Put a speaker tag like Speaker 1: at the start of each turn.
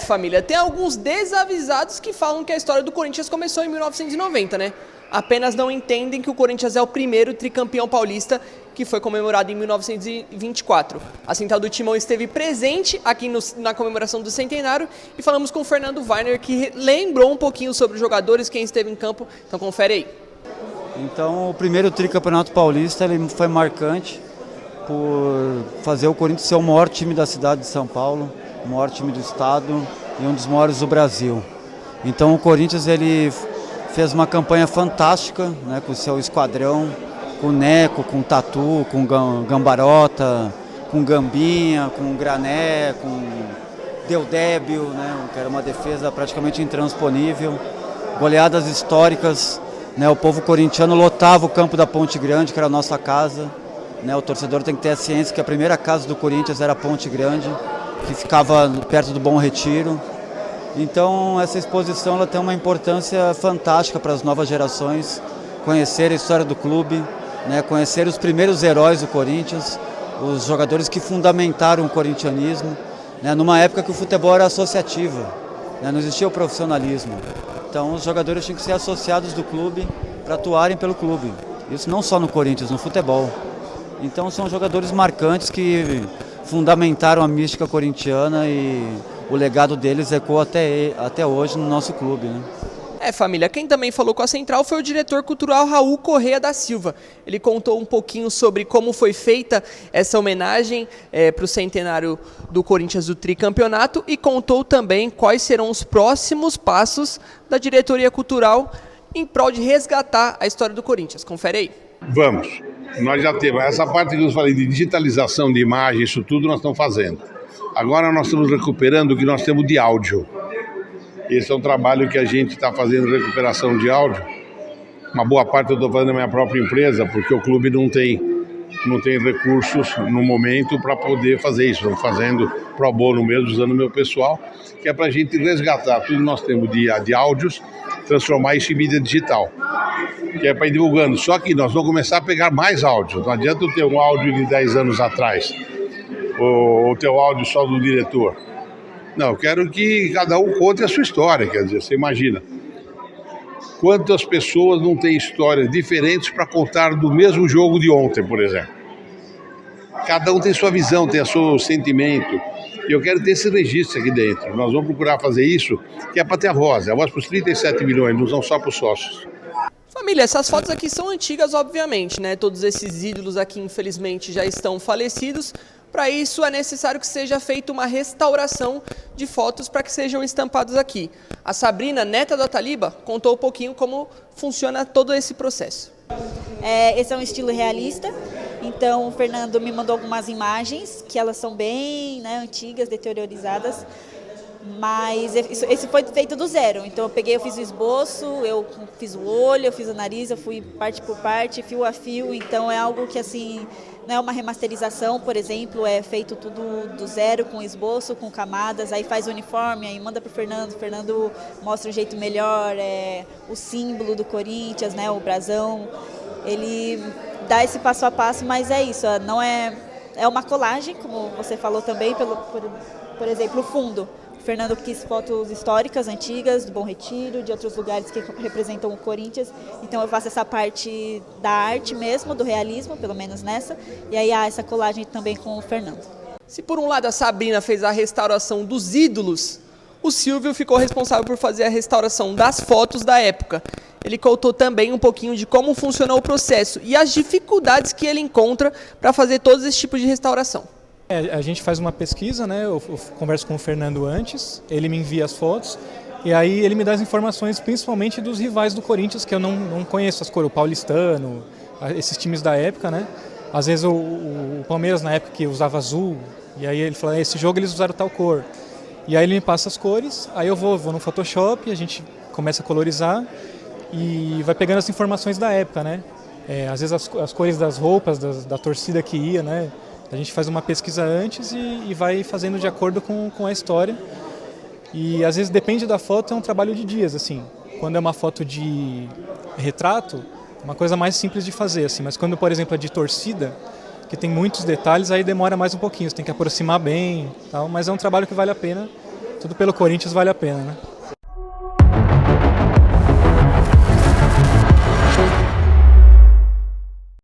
Speaker 1: Família, tem alguns desavisados que falam que a história do Corinthians começou em 1990, né? Apenas não entendem que o Corinthians é o primeiro tricampeão paulista que foi comemorado em 1924. A Central do Timão esteve presente aqui na comemoração do centenário e falamos com o Fernando Weiner, que lembrou um pouquinho sobre os jogadores, quem esteve em campo. Então confere aí.
Speaker 2: Então, o primeiro tricampeonato paulista ele foi marcante por fazer o Corinthians ser o maior time da cidade de São Paulo, o maior time do estado e um dos maiores do Brasil. Então o Corinthians ele fez uma campanha fantástica, né, com o seu esquadrão, com o Neco, com o Tatu, com o Gambarota, com o Gambinha, com o Grané, com o Deudébio, né, que era uma defesa praticamente intransponível, goleadas históricas, né, o povo corintiano lotava o campo da Ponte Grande, que era a nossa casa, né, o torcedor tem que ter a ciência que a primeira casa do Corinthians era a Ponte Grande, que ficava perto do Bom Retiro. Então essa exposição ela tem uma importância fantástica para as novas gerações, conhecer a história do clube, né, conhecer os primeiros heróis do Corinthians, os jogadores que fundamentaram o corintianismo, né, numa época que o futebol era associativo, né, não existia o profissionalismo. Então os jogadores tinham que ser associados do clube para atuarem pelo clube. Isso não só no Corinthians, no futebol. Então são jogadores marcantes que fundamentaram a mística corintiana e o legado deles ecoa até hoje no nosso clube, né?
Speaker 1: Família, quem também falou com a Central foi o diretor cultural Raul Correia da Silva. Ele contou um pouquinho sobre como foi feita essa homenagem para o centenário do Corinthians do tricampeonato e contou também quais serão os próximos passos da diretoria cultural em prol de resgatar a história do Corinthians. Confere aí.
Speaker 3: Vamos. Nós já temos essa parte que eu falei de digitalização de imagem, isso tudo nós estamos fazendo. Agora nós estamos recuperando o que nós temos de áudio. Esse é um trabalho que a gente está fazendo, recuperação de áudio. Uma boa parte eu estou fazendo na minha própria empresa, porque o clube não tem recursos no momento para poder fazer isso. Estamos fazendo pro bono mesmo, usando o meu pessoal, que é para a gente resgatar tudo que nós temos de áudios, transformar isso em mídia digital, que é para ir divulgando. Só que nós vamos começar a pegar mais áudios. Não adianta eu ter um áudio de 10 anos atrás, ou ter o áudio só do diretor. Não, eu quero que cada um conte a sua história, quer dizer, você imagina. Quantas pessoas não têm histórias diferentes para contar do mesmo jogo de ontem, por exemplo? Cada um tem sua visão, tem o seu sentimento. E eu quero ter esse registro aqui dentro. Nós vamos procurar fazer isso, que é para ter a voz para os 37 milhões, não são só para os sócios.
Speaker 1: Família, essas fotos aqui são antigas, obviamente, né? Todos esses ídolos aqui, infelizmente, já estão falecidos. Para isso, é necessário que seja feita uma restauração de fotos para que sejam estampados aqui. A Sabrina, neta do Ataliba, contou um pouquinho como funciona todo esse processo.
Speaker 4: Esse é um estilo realista, então o Fernando me mandou algumas imagens, que elas são bem, né, antigas, deteriorizadas, mas esse foi feito do zero. Então eu fiz o esboço, eu fiz o olho, eu fiz o nariz, eu fui parte por parte, fio a fio, então é algo que assim, não é uma remasterização, por exemplo, é feito tudo do zero, com esboço, com camadas, aí faz o uniforme, aí manda para o Fernando mostra um jeito melhor, o símbolo do Corinthians, né, o brasão, ele dá esse passo a passo, mas é isso, não é uma colagem, como você falou também, por exemplo, o fundo. O Fernando quis fotos históricas, antigas, do Bom Retiro, de outros lugares que representam o Corinthians. Então eu faço essa parte da arte mesmo, do realismo, pelo menos nessa. E aí há essa colagem também com o Fernando.
Speaker 1: Se por um lado a Sabrina fez a restauração dos ídolos, o Silvio ficou responsável por fazer a restauração das fotos da época. Ele contou também um pouquinho de como funcionou o processo e as dificuldades que ele encontra para fazer todos esses tipos de restauração.
Speaker 5: A gente faz uma pesquisa, né? Eu converso com o Fernando antes, ele me envia as fotos e aí ele me dá as informações principalmente dos rivais do Corinthians, que eu não conheço as cores, o paulistano, esses times da época, né? Às vezes o Palmeiras na época que usava azul, e aí ele fala, esse jogo eles usaram tal cor. E aí ele me passa as cores, aí eu vou no Photoshop, a gente começa a colorizar e vai pegando as informações da época, né? Às vezes as cores das roupas, da torcida que ia, né? A gente faz uma pesquisa antes e vai fazendo de acordo com a história. E às vezes depende da foto, é um trabalho de dias, assim. Quando é uma foto de retrato, é uma coisa mais simples de fazer, assim. Mas quando, por exemplo, é de torcida, que tem muitos detalhes, aí demora mais um pouquinho. Você tem que aproximar bem, tal. Mas é um trabalho que vale a pena. Tudo pelo Corinthians vale a pena, né?